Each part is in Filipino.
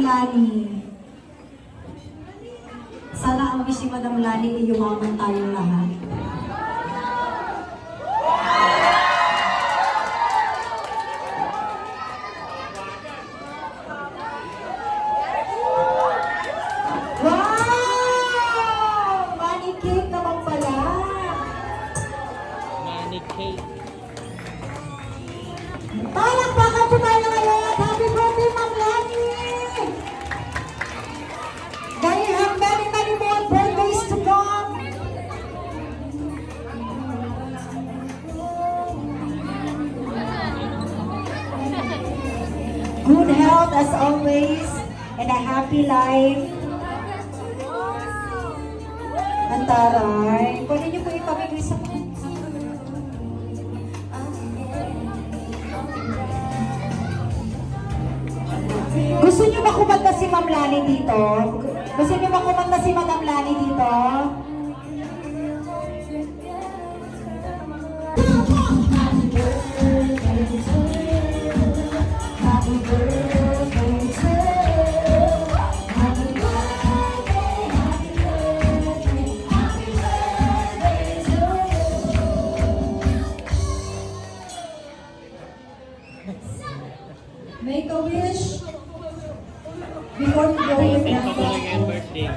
Lani. Sana ang wish ni Madam Lani ay yumaman tayong lahat. Wow! Money cake naman pala. Money cake. Palakpakan po tayo ngayon. Happy birthday, Ma'am Lani! May you have many, many more birthdays to come. Good health as always and a happy life. Ang taray. Pwede niyo po ipamigay sa mga. Gusto niyo ba kumanta si Ma'am Lani dito? Gusto niyo ba kumanta si Madam Lani dito? Make a wish before you go with Naka-attend pa pala that. kayong birthday.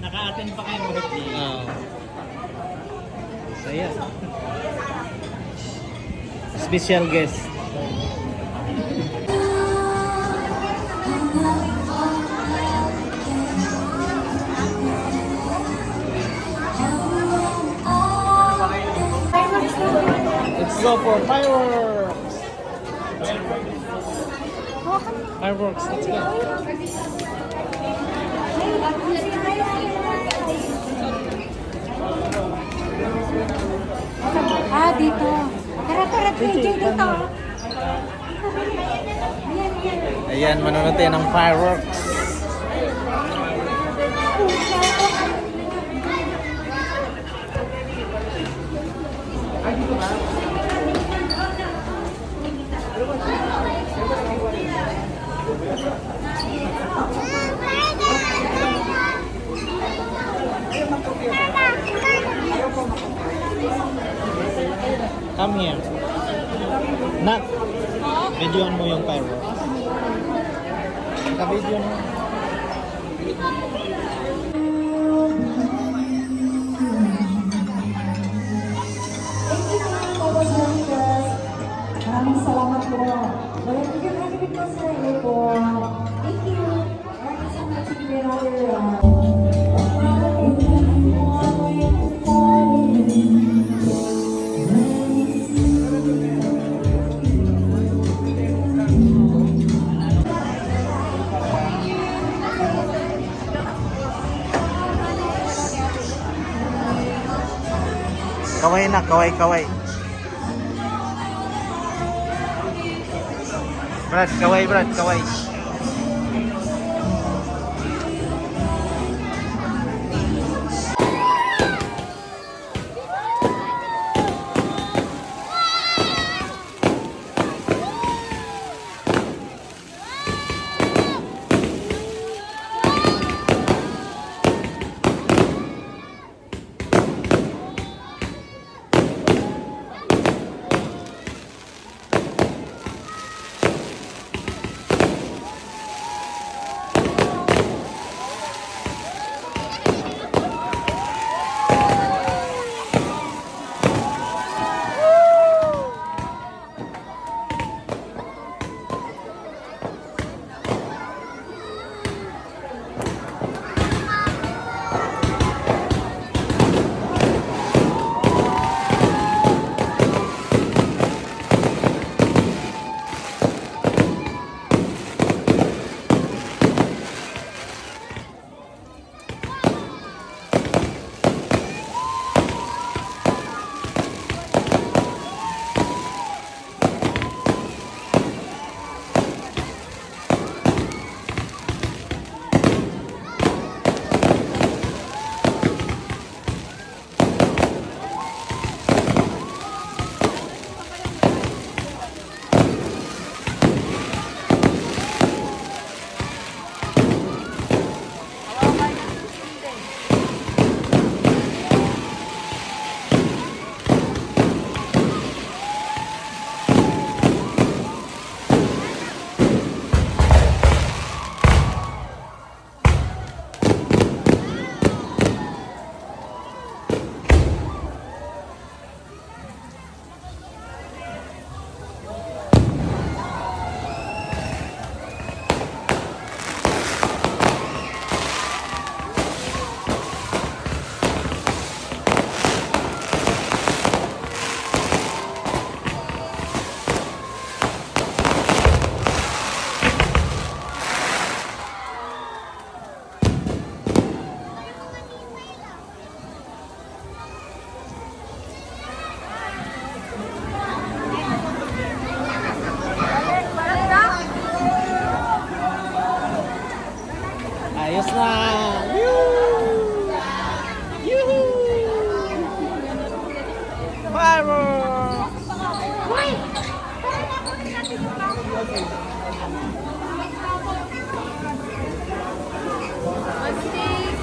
Naka-attend pa kayong birthday. Oo. Saya. Special guest. Let's go for fireworks. Fireworks, let's go. Ah, dito. Tara, dito. Ayan, manonood tayo ng fireworks. Come here. Nak, videoan mo yung fireworks. Naka-video mo. Thank you, Ma'am. Maraming salamat po. Maraming po sa inyo po. Thank you. Maraming salamat sa inyo. Kaway na, kaway. Brad, kaway.